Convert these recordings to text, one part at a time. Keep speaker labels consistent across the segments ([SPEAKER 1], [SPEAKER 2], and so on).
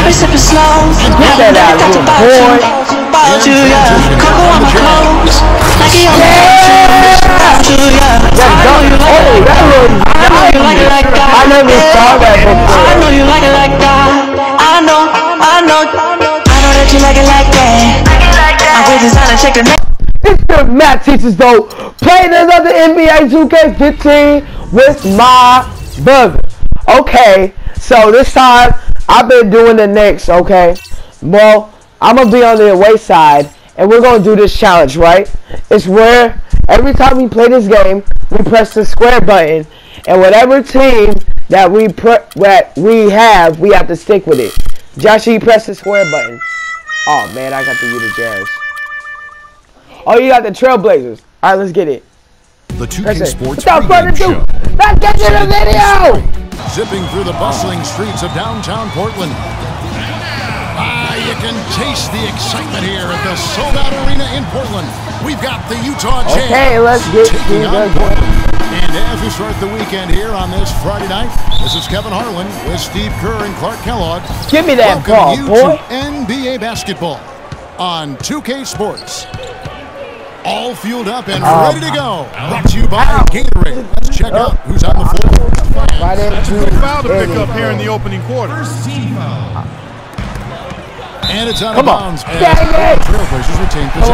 [SPEAKER 1] be sipping slow.
[SPEAKER 2] Get that out of here, boy.
[SPEAKER 1] About you, yeah. Cocoa on my clothes. Like it on my clothes. Yeah. I know you like it like that. I know you like it like that.
[SPEAKER 2] I never saw that before.
[SPEAKER 1] I know you like it like that. I know that you like it like that. I'm with designer, check the neck.
[SPEAKER 2] It's your math teachers though. Playing another NBA 2K15 with my brother. Okay, so this time I've been doing the Knicks. Okay, well I'm gonna be on the away side, and we're gonna do this challenge, right? It's where every time we play this game, we press the square button, and whatever team that we have to stick with it. Josh, you press the square button. Oh man, I got the Utah Jazz. Oh, you got the Trailblazers. All right, let's get it.
[SPEAKER 3] The 2K Sports
[SPEAKER 2] Without further ado, let's get to the video.
[SPEAKER 3] Zipping through the bustling streets of downtown Portland. You can taste the excitement here at the sold-out arena in Portland. We've got the Utah Jazz.
[SPEAKER 2] Okay, let's get to the
[SPEAKER 3] game. And as we start the weekend here on this Friday night, this is Kevin Harlan with Steve Kerr and Clark Kellogg.
[SPEAKER 2] Give me that ball, boy.
[SPEAKER 3] To NBA basketball on 2K Sports. All fueled up and ready to go. Brought to you by Gatorade. Let's check out who's on the floor.
[SPEAKER 4] Good foul to pick up here in the opening quarter.
[SPEAKER 3] And it's out of bounds.
[SPEAKER 2] Dang it!
[SPEAKER 3] Trailblazers retain possession.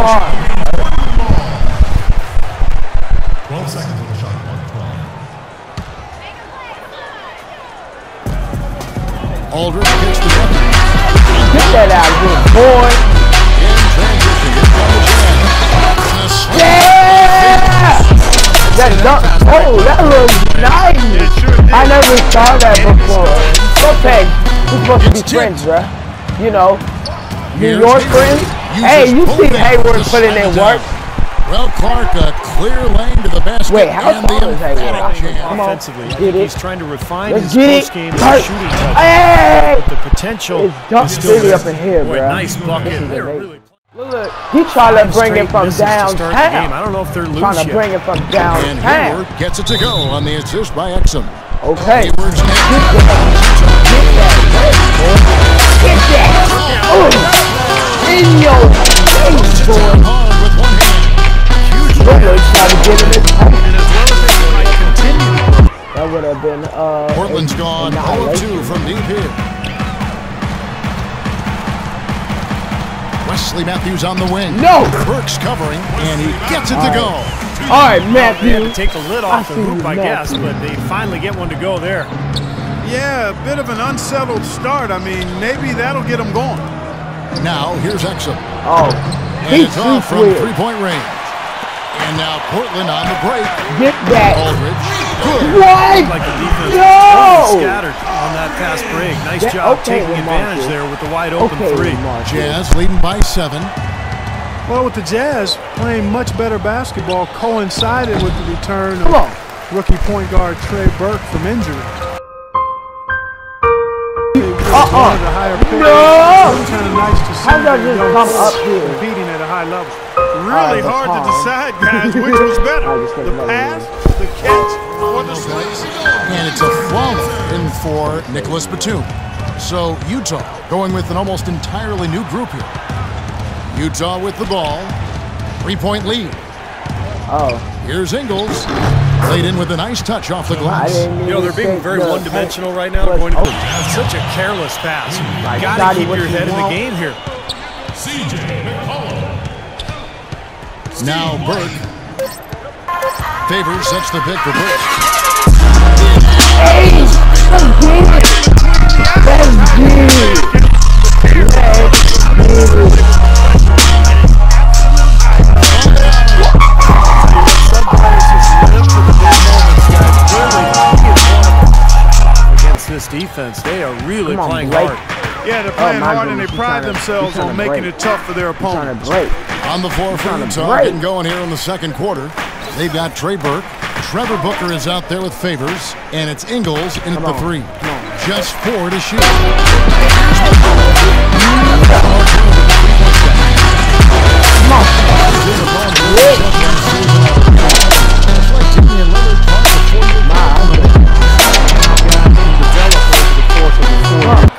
[SPEAKER 4] 12 seconds on the shot clock.
[SPEAKER 3] Aldridge kicks the ball.
[SPEAKER 2] Get that out of here, boy.
[SPEAKER 3] In transition, it's from the Jazz.
[SPEAKER 2] Yeah! That dunk. Oh, that looks nice. I never saw that before. Okay, we're supposed to be friends, bruh. You know, New York friends. Hey, you see Hayward putting in work.
[SPEAKER 3] Well, Clark, a clear lane to the basket.
[SPEAKER 2] Wait, how tall is Hayward?
[SPEAKER 5] Come on, offensively, he's trying to refine his post-game shooting touch.
[SPEAKER 2] Hey!
[SPEAKER 5] But the potential
[SPEAKER 2] is still there. Up in here, bro.
[SPEAKER 5] Nice bucket. They're really
[SPEAKER 2] look, he trying to bring it from downtown.
[SPEAKER 5] I don't know if they're loose
[SPEAKER 2] trying to bring it from downtown.
[SPEAKER 3] And Hayward gets it to go on the assist by Exum.
[SPEAKER 2] Okay.
[SPEAKER 3] Hayward's
[SPEAKER 2] Get that. Oh, in your face, boy. Huge trying to get in his That would have been
[SPEAKER 3] Portland's gone 0-2 from deep here. Wesley Matthews on the wing.
[SPEAKER 2] No!
[SPEAKER 3] Burks covering, and he gets it to go.
[SPEAKER 2] All right, Matthews.
[SPEAKER 5] They had to take the lid off the hoop, I guess, but they finally get one to go there.
[SPEAKER 4] Yeah, a bit of an unsettled start. I mean, maybe that'll get them going.
[SPEAKER 3] Now, here's Exum.
[SPEAKER 2] Oh,
[SPEAKER 3] and it's off from three-point range. And now Portland on the break.
[SPEAKER 2] Get that.
[SPEAKER 3] Aldridge. Good.
[SPEAKER 2] What?
[SPEAKER 5] Like the defense
[SPEAKER 2] no!
[SPEAKER 5] Scattered on that fast break. Nice job taking advantage there with the wide open three.
[SPEAKER 3] Jazz leading by 7.
[SPEAKER 4] Well, with the Jazz playing much better basketball coincided with the return of rookie point guard Trey Burke from injury.
[SPEAKER 2] No!
[SPEAKER 4] Kind of nice to see.
[SPEAKER 2] How does this come up here?
[SPEAKER 4] Competing at a high level. Really hard to decide, guys, which was better, the pass, the catch, or the slice.
[SPEAKER 3] And it's a flawless in for Nicholas Batum. So Utah going with an almost entirely new group here. Utah with the ball, 3-point lead.
[SPEAKER 2] Oh.
[SPEAKER 3] Here's Ingles, laid in with a nice touch off the glass.
[SPEAKER 5] You know, they're being very one-dimensional right now. Going to such a careless pass. You got to keep your head in the game here.
[SPEAKER 3] Now Burke. Favors sets the pick for Burke.
[SPEAKER 2] Hey!
[SPEAKER 5] Against this defense, they are really playing hard.
[SPEAKER 4] Yeah, they're playing hard and they pride themselves on making it tough for their opponents.
[SPEAKER 3] On the floor for Utah, getting going here in the second quarter. They've got Trey Burke. Trevor Booker is out there with Favors, and it's Ingles in at the 3. Just 4 to shoot.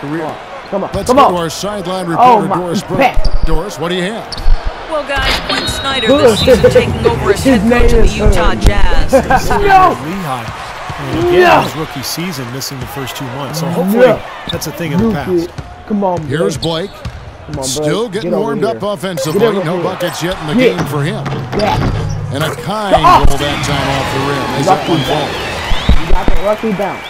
[SPEAKER 4] Career.
[SPEAKER 2] Come on.
[SPEAKER 3] Let's
[SPEAKER 2] Come
[SPEAKER 3] go
[SPEAKER 2] on.
[SPEAKER 3] to our sideline reporter,
[SPEAKER 2] my
[SPEAKER 3] Doris Burke.
[SPEAKER 2] back.
[SPEAKER 3] Doris, what do you have?
[SPEAKER 6] Well, guys, Quinn Snyder this season taking over as head coach of the Utah Jazz.
[SPEAKER 2] No.
[SPEAKER 5] Lehigh. And again, his rookie season missing the first 2 months. So hopefully that's a thing in the past.
[SPEAKER 2] Come on,
[SPEAKER 3] Here's Blake.
[SPEAKER 2] Come on,
[SPEAKER 3] Still
[SPEAKER 2] Blake.
[SPEAKER 3] getting
[SPEAKER 2] Get over
[SPEAKER 3] warmed
[SPEAKER 2] here.
[SPEAKER 3] up offensively.
[SPEAKER 2] Get over
[SPEAKER 3] No
[SPEAKER 2] here.
[SPEAKER 3] buckets yet in the
[SPEAKER 2] Yeah.
[SPEAKER 3] game for him.
[SPEAKER 2] Yeah.
[SPEAKER 3] And a kind goal that time off the rim. Is that
[SPEAKER 2] Lucky
[SPEAKER 3] one
[SPEAKER 2] bounce.
[SPEAKER 3] ball?
[SPEAKER 2] You got the lucky bounce.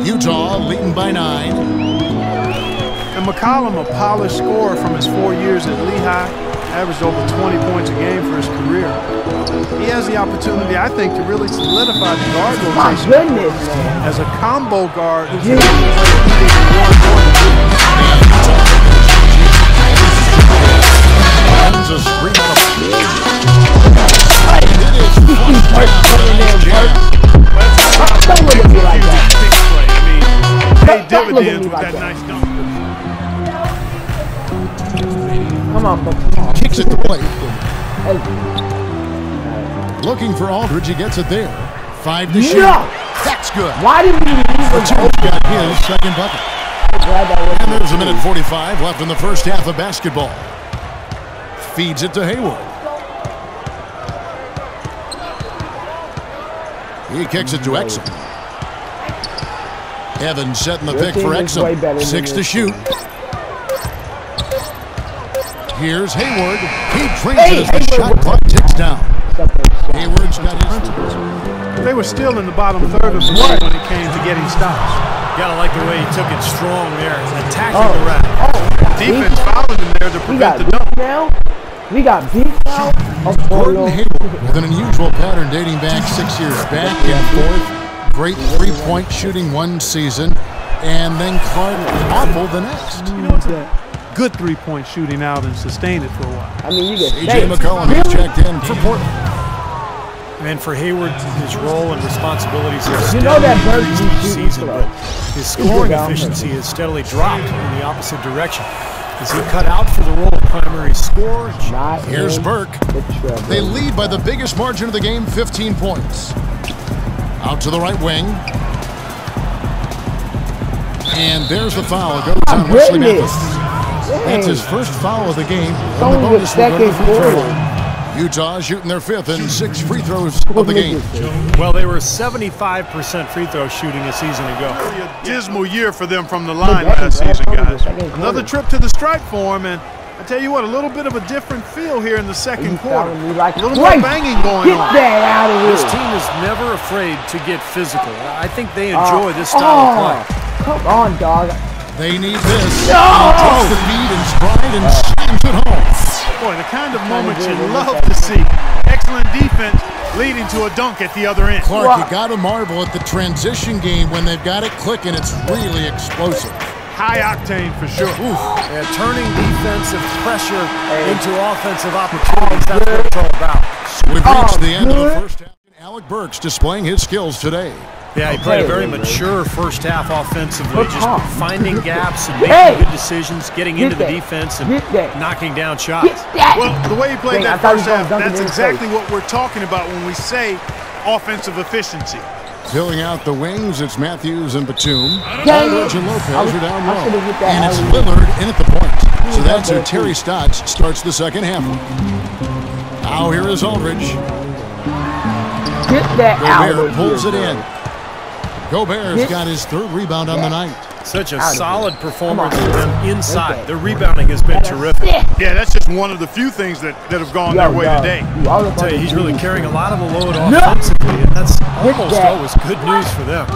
[SPEAKER 3] Utah leading by 9.
[SPEAKER 4] And McCollum, a polished scorer from his 4 years at Lehigh, averaged over 20 points a game for his career. He has the opportunity, I think, to really solidify the guard
[SPEAKER 2] My
[SPEAKER 4] rotation
[SPEAKER 2] goodness, man.
[SPEAKER 4] as a combo guard who's
[SPEAKER 2] Yeah.
[SPEAKER 4] able to play anything one more than two.
[SPEAKER 3] Runs a screen on a
[SPEAKER 2] He keeps coming in, work. Don't look at me like that.
[SPEAKER 4] Paid
[SPEAKER 2] Don't look at
[SPEAKER 4] dividends
[SPEAKER 2] me
[SPEAKER 4] with
[SPEAKER 2] like
[SPEAKER 4] that
[SPEAKER 2] that.
[SPEAKER 4] nice dunk.
[SPEAKER 2] Come on, come
[SPEAKER 3] kicks it to Blake.
[SPEAKER 2] Hey.
[SPEAKER 3] Looking for Aldridge. He gets it there. 5 to shoot.
[SPEAKER 2] Yeah.
[SPEAKER 3] That's good.
[SPEAKER 2] Why did we leave
[SPEAKER 3] Batum
[SPEAKER 2] him open?
[SPEAKER 3] got his second bucket.
[SPEAKER 2] Glad that wasn't
[SPEAKER 3] And there's a minute 45 left in the first half of basketball. Feeds it to Hayward. He kicks it to Exum. Evans setting the
[SPEAKER 2] Your
[SPEAKER 3] pick for
[SPEAKER 2] team is way better
[SPEAKER 3] Exum.
[SPEAKER 2] than
[SPEAKER 3] 6 to
[SPEAKER 2] this
[SPEAKER 3] shoot. Here's Hayward. He drains
[SPEAKER 2] Hey,
[SPEAKER 3] it as the
[SPEAKER 2] Hayward
[SPEAKER 3] shot
[SPEAKER 2] with
[SPEAKER 3] clock ticks down.
[SPEAKER 2] Hayward.
[SPEAKER 3] Hayward's got his.
[SPEAKER 4] They were still in the bottom third of the game when it came to getting stops.
[SPEAKER 5] Gotta like the way he took it strong there, attacking the rack.
[SPEAKER 4] Defense fouled him there to
[SPEAKER 2] We got
[SPEAKER 4] prevent the
[SPEAKER 2] beat
[SPEAKER 4] dunk.
[SPEAKER 2] now. We got beat now.
[SPEAKER 3] Gordon Hayward with an unusual pattern dating back 6 years back and forth. Great three-point shooting one season, and then Clark awful the next.
[SPEAKER 4] You know, it's a good three-point shooting out and sustained it for a while.
[SPEAKER 2] I mean, you get
[SPEAKER 3] A.J. McCollum has checked in for Portland.
[SPEAKER 5] And for Hayward, his role and responsibilities have
[SPEAKER 2] You know that
[SPEAKER 5] steadily
[SPEAKER 2] Burke
[SPEAKER 5] increased each
[SPEAKER 2] shooting
[SPEAKER 5] season,
[SPEAKER 2] slow.
[SPEAKER 5] but his scoring
[SPEAKER 2] down
[SPEAKER 5] efficiency has steadily dropped in the opposite direction. Is he cut out for the role of primary scorer?
[SPEAKER 2] Not
[SPEAKER 3] Here's
[SPEAKER 2] in
[SPEAKER 3] Burke.
[SPEAKER 2] the trouble.
[SPEAKER 3] They lead by the biggest margin of the game, 15 points. Out to the right wing. And there's the foul. It goes on Wesley
[SPEAKER 2] goodness.
[SPEAKER 3] Matthews. That's his first foul of the game.
[SPEAKER 2] It's
[SPEAKER 3] And the
[SPEAKER 2] only the
[SPEAKER 3] bonus will go to the
[SPEAKER 2] second
[SPEAKER 3] free throw
[SPEAKER 2] quarter.
[SPEAKER 3] line. Utah shooting their 5th and 6 free throws of the game.
[SPEAKER 5] Well, they were 75% free throw shooting a season ago.
[SPEAKER 4] Really a dismal year for them from the line
[SPEAKER 2] Look,
[SPEAKER 4] last
[SPEAKER 2] that's
[SPEAKER 4] season,
[SPEAKER 2] only the
[SPEAKER 4] guys.
[SPEAKER 2] second quarter.
[SPEAKER 4] Another trip to the stripe for him, and I tell you what, a little bit of a different feel here in the second
[SPEAKER 2] You
[SPEAKER 4] quarter.
[SPEAKER 2] telling me like
[SPEAKER 4] A little more
[SPEAKER 2] Wait,
[SPEAKER 4] banging going
[SPEAKER 2] Get
[SPEAKER 4] on.
[SPEAKER 2] that out of
[SPEAKER 5] This
[SPEAKER 2] here.
[SPEAKER 5] team is never afraid to get physical. I think they enjoy this style of play.
[SPEAKER 2] Come on, dog.
[SPEAKER 3] They need this.
[SPEAKER 2] No!
[SPEAKER 3] He takes the lead in stride and slams it home.
[SPEAKER 4] Boy, the kind of moments you love to see. Excellent defense leading to a dunk at the other end.
[SPEAKER 3] Clark, you got to marvel at the transition game when they've got it clicking. It's really explosive.
[SPEAKER 4] High octane for sure.
[SPEAKER 5] Yeah, turning defensive pressure into offensive opportunities. That's what it's all about.
[SPEAKER 3] We've reached the end of the
[SPEAKER 2] good.
[SPEAKER 3] first half. Alec Burks displaying his skills today.
[SPEAKER 5] Yeah, he played a very mature first half offensively,
[SPEAKER 2] Good
[SPEAKER 5] just
[SPEAKER 2] call.
[SPEAKER 5] finding gaps and making
[SPEAKER 2] Hey!
[SPEAKER 5] good decisions, getting
[SPEAKER 2] Get
[SPEAKER 5] into the
[SPEAKER 2] that.
[SPEAKER 5] defense and
[SPEAKER 2] Get that.
[SPEAKER 5] knocking down shots.
[SPEAKER 2] Get that.
[SPEAKER 4] Well, the way he played
[SPEAKER 2] Dang, I
[SPEAKER 4] that
[SPEAKER 2] thought he
[SPEAKER 4] first
[SPEAKER 2] was
[SPEAKER 4] half,
[SPEAKER 2] gonna dunk it
[SPEAKER 4] that's
[SPEAKER 2] in his
[SPEAKER 4] exactly
[SPEAKER 2] face.
[SPEAKER 4] what we're talking about when we say offensive efficiency.
[SPEAKER 3] Filling out the wings, it's Matthews and Batum.
[SPEAKER 2] Dang
[SPEAKER 3] Aldridge
[SPEAKER 2] it.
[SPEAKER 3] and Lopez
[SPEAKER 2] I was-
[SPEAKER 3] are down
[SPEAKER 2] I should've hit
[SPEAKER 3] low.
[SPEAKER 2] that
[SPEAKER 3] And it's
[SPEAKER 2] alley-oop.
[SPEAKER 3] Lillard in at the point. So that's
[SPEAKER 2] that
[SPEAKER 3] how
[SPEAKER 2] bad,
[SPEAKER 3] Terry
[SPEAKER 2] too.
[SPEAKER 3] Stotts starts the second half. Now here is Aldridge.
[SPEAKER 2] Get that out
[SPEAKER 3] Gobert
[SPEAKER 2] of
[SPEAKER 3] pulls
[SPEAKER 2] here.
[SPEAKER 3] it in. Gobert's
[SPEAKER 2] Get-
[SPEAKER 3] got his 3rd rebound on the night.
[SPEAKER 5] Such a
[SPEAKER 2] Out of
[SPEAKER 5] solid
[SPEAKER 2] here.
[SPEAKER 5] performance
[SPEAKER 2] Come on.
[SPEAKER 5] from them
[SPEAKER 2] Okay.
[SPEAKER 5] inside. The rebounding has been terrific.
[SPEAKER 4] Yeah, that's just one of the few things that have gone their way today.
[SPEAKER 5] I'll tell you, he's really carrying a lot of the load offensively, and that's almost
[SPEAKER 2] that.
[SPEAKER 5] always good news for them.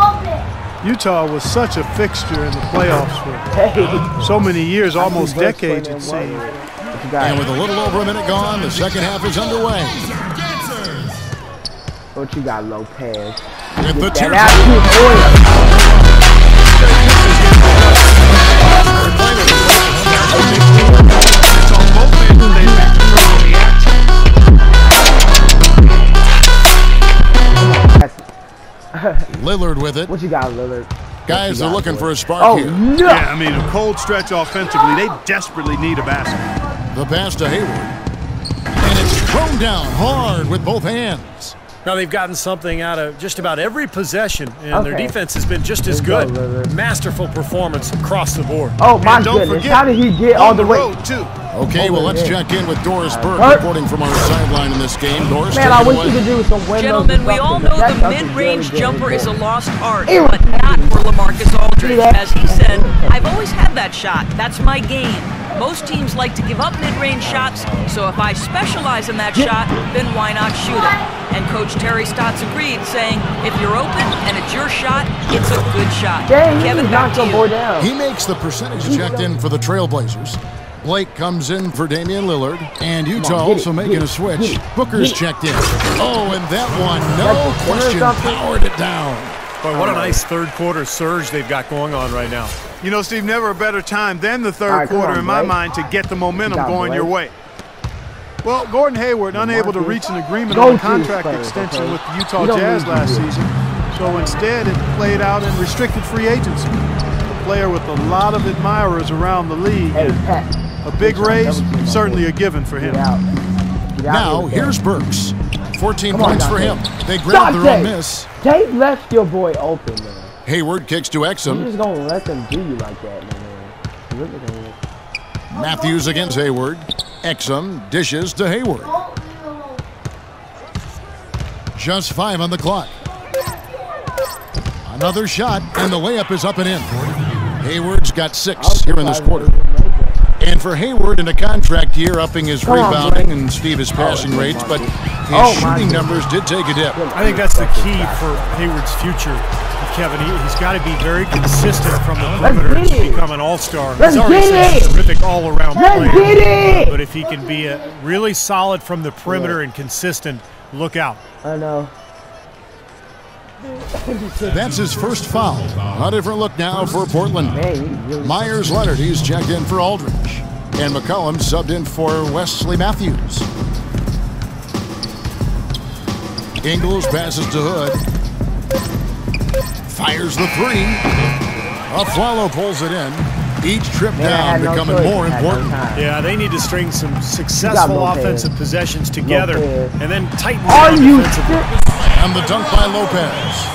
[SPEAKER 4] Utah was such a fixture in the playoffs for so many years, almost decades it seemed.
[SPEAKER 3] And with a little over a minute gone, the second half is underway.
[SPEAKER 2] What you got, Lopez?
[SPEAKER 3] With the
[SPEAKER 2] That
[SPEAKER 3] teardrop.
[SPEAKER 2] out
[SPEAKER 3] Lillard with it.
[SPEAKER 2] What you got, Lillard?
[SPEAKER 3] Guys are looking for a spark
[SPEAKER 2] Oh,
[SPEAKER 3] here.
[SPEAKER 2] no!
[SPEAKER 4] Yeah, I mean, a cold stretch offensively. They desperately need a basket.
[SPEAKER 3] The pass to Hayward. And it's thrown down hard with both hands.
[SPEAKER 5] Now they've gotten something out of just about every possession, and their defense has been just as good. Masterful performance across the board.
[SPEAKER 2] Oh my goodness! How did he get all the way?
[SPEAKER 3] Okay, well, let's check in with Doris Burke reporting from our sideline in this game. Doris,
[SPEAKER 2] man, I wish you could do some windows.
[SPEAKER 6] Gentlemen, we all know the mid-range jumper is a lost art, but not for LaMarcus Aldridge. As he said, I've always had that shot. That's my game. Most teams like to give up mid-range shots, so if I specialize in that shot, then why not shoot it? And Coach Terry Stotts agreed, saying, if you're open and it's your shot, it's a good shot. Kevin, back to you.
[SPEAKER 3] He makes the percentage checked in for the Trailblazers. Blake comes in for Damian Lillard, and Utah also making a switch. Booker's checked in. Oh, and that one, no question, powered it down.
[SPEAKER 5] Boy, what a nice third-quarter surge they've got going on right now.
[SPEAKER 4] You know, Steve, never a better time than the third quarter in my mind to get the momentum going your way. Well, Gordon Hayward unable to reach an agreement on a contract extension with the Utah Jazz last season, so instead it played out in restricted free agency. A player with a lot of admirers around the league. A big raise, certainly a given for him.
[SPEAKER 3] Now, here's Burks. 14 points for him. They grabbed their own miss.
[SPEAKER 2] They left your boy open, man.
[SPEAKER 3] Hayward kicks to Exum.
[SPEAKER 2] You're just going to let them do you like that, man.
[SPEAKER 3] Matthews against Hayward. Exum dishes to Hayward. Just 5 on the clock. Another shot, and the layup is up and in. Hayward's got 6 here in this quarter. And for Hayward in a contract year, upping his rebounding and Steve's passing rates, but his shooting numbers did take a dip.
[SPEAKER 5] I think that's the key for Hayward's future, Kevin. He's got to be very consistent from the perimeter to become an all-star. He's already a terrific all-around player. But if he can be really solid from the perimeter and consistent, look out.
[SPEAKER 2] I know.
[SPEAKER 3] That's his first foul. A different look now for Portland. Myers Leonard, he's checked in for Aldridge. And McCollum subbed in for Wesley Matthews. Ingles passes to Hood. Fires the 3. Afflalo pulls it in. Each trip down becoming more important.
[SPEAKER 5] Yeah, they need to string some successful offensive possessions together and then tighten down defensively.
[SPEAKER 3] And the dunk by Lopez.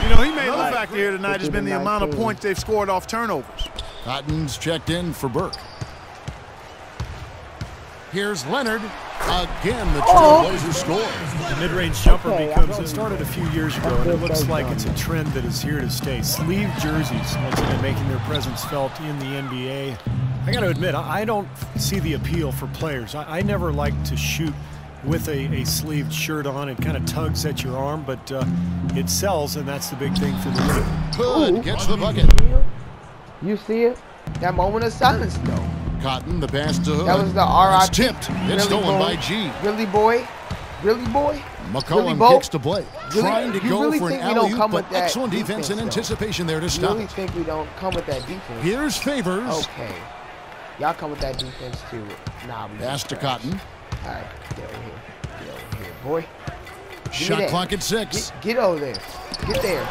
[SPEAKER 4] You know, he made the factor here tonight has been the amount of points they've scored off turnovers.
[SPEAKER 3] Cotton's checked in for Burke. Here's Leonard. Again, the Trailblazers score.
[SPEAKER 5] The mid-range jumper it started a few years ago, and it looks like it's a trend that is here to stay. Sleeve jerseys once again making their presence felt in the NBA. I got to admit, I don't see the appeal for players. I never like to shoot with a sleeved shirt on. It kind of tugs at your arm, but it sells, and that's the big thing for the league.
[SPEAKER 3] Hood gets the bucket.
[SPEAKER 2] You see it? That moment of silence, though.
[SPEAKER 3] Cotton, the pass to Hood.
[SPEAKER 2] That was the R.I.P.
[SPEAKER 3] It's tipped. It's stolen by G.
[SPEAKER 2] Really, boy? Really, boy?
[SPEAKER 3] McCollum kicks to Blake. Trying to go for an alley-oop, but excellent defense and anticipation there to stop.
[SPEAKER 2] You really think we don't come with that defense?
[SPEAKER 3] Here's Favors.
[SPEAKER 2] Okay. Y'all come with that defense, too. Nah, we
[SPEAKER 3] pass to Cotton.
[SPEAKER 2] All right, get over here. Get over here, boy.
[SPEAKER 3] Shot clock at 6.
[SPEAKER 2] Get over there. Get there.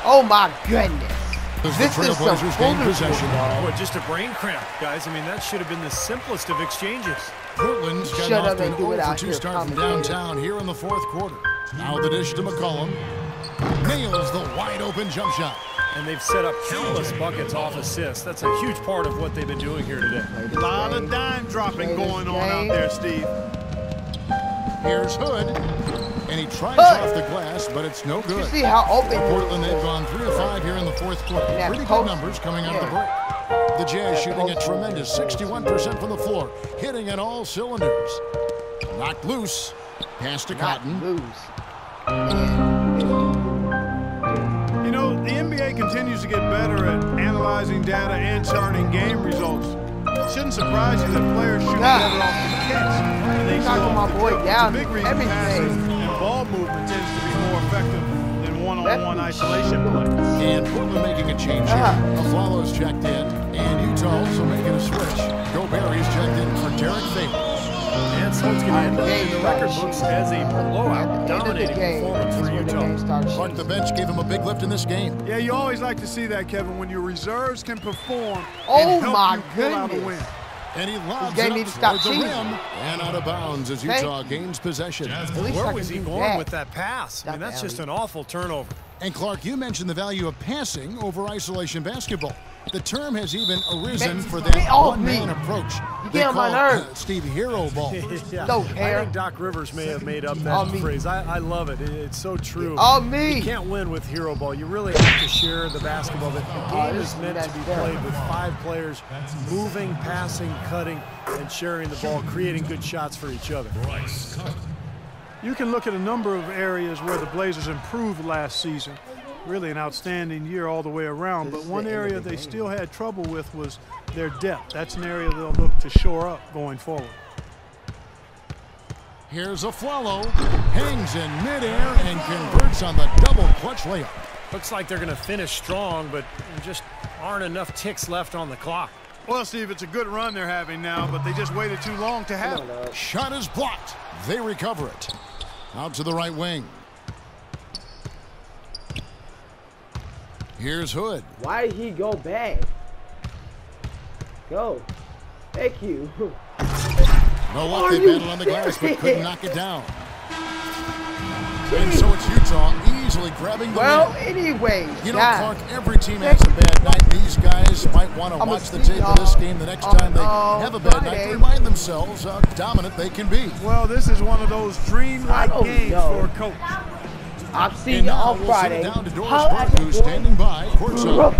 [SPEAKER 2] Oh, my goodness.
[SPEAKER 3] This is some possession.
[SPEAKER 5] Boy, just a brain cramp, guys. I mean, that should have been the simplest of exchanges.
[SPEAKER 3] Portland's got off to an 0-for-2 start from downtown here in the fourth quarter. Now the dish to McCollum. Nails the wide-open jump shot.
[SPEAKER 5] And they've set up countless buckets off assists. That's a huge part of what they've been doing here today.
[SPEAKER 4] A lot of dime dropping going on out there, Steve.
[SPEAKER 3] Here's Hood. And he tries off the glass, but it's no good.
[SPEAKER 2] You see how open
[SPEAKER 3] Portland, they've gone 3 of 5 here in the fourth quarter. Pretty good numbers coming out of the break. The Jazz shooting a tremendous 61% from the floor, hitting at all cylinders. Knocked loose. Pass to Cotton.
[SPEAKER 4] You know, the NBA continues to get better at analyzing data and charting game results. It shouldn't surprise you that players shoot better off the catch. They
[SPEAKER 2] knocking my boy down.
[SPEAKER 4] The big reason passes and ball movement tends to be more effective than one-on-one isolation play.
[SPEAKER 3] And Portland making a change here. Afflalo's checked in, and Utah also making a switch. Gobert is checked in for Derek Favors.
[SPEAKER 5] And so it's going to end in the record books as a blowout, dominating performance for Utah.
[SPEAKER 3] But the bench gave him a big lift in this game.
[SPEAKER 4] Yeah, you always like to see that, Kevin, when your reserves can perform
[SPEAKER 2] Oh
[SPEAKER 4] and help
[SPEAKER 2] my
[SPEAKER 4] you pull out a win.
[SPEAKER 3] And he lobs
[SPEAKER 2] This game
[SPEAKER 3] it
[SPEAKER 2] needs
[SPEAKER 3] up
[SPEAKER 2] to stop
[SPEAKER 3] toward the
[SPEAKER 2] cheating.
[SPEAKER 3] rim and out of bounds as Utah gains possession.
[SPEAKER 5] Where was he going with that pass? I mean, that's just an awful turnover.
[SPEAKER 3] And Clark, you mentioned the value of passing over isolation basketball. The term has even arisen for that one-man approach. They call Steve Hero ball.
[SPEAKER 5] Yeah.
[SPEAKER 2] Don't
[SPEAKER 5] I
[SPEAKER 2] care.
[SPEAKER 5] think Doc Rivers may have made up that phrase. I love it. It's so true. You can't win with hero ball. You really have to share the basketball. The game is meant to be played with 5 players moving, passing, cutting, and sharing the ball, creating good shots for each other.
[SPEAKER 4] You can look at a number of areas where the Blazers improved last season. Really an outstanding year all the way around, but one area they still had trouble with was their depth. That's an area they'll look to shore up going forward.
[SPEAKER 3] Here's Afflalo, hangs in midair and converts on the double clutch layup.
[SPEAKER 5] Looks like they're going to finish strong, but there just aren't enough ticks left on the clock.
[SPEAKER 4] Well, Steve, it's a good run they're having now, but they just waited too long to have it.
[SPEAKER 3] Shot is blocked. They recover it. Out to the right wing. Here's Hood.
[SPEAKER 2] Why did he go back? Go. Thank you.
[SPEAKER 3] No luck, they battled on the glass, but couldn't knock it down. And so it's Utah easily grabbing the lead.
[SPEAKER 2] Anyway.
[SPEAKER 3] You know, Clark, every team has a bad night. These guys might want to watch the tape of this game the next time they have a bad night to remind themselves how dominant they can be.
[SPEAKER 4] Well, this is one of those dreamlike games for a coach.
[SPEAKER 2] I'll see you on Friday.
[SPEAKER 3] Down to Doris Burke, who's standing by courtside.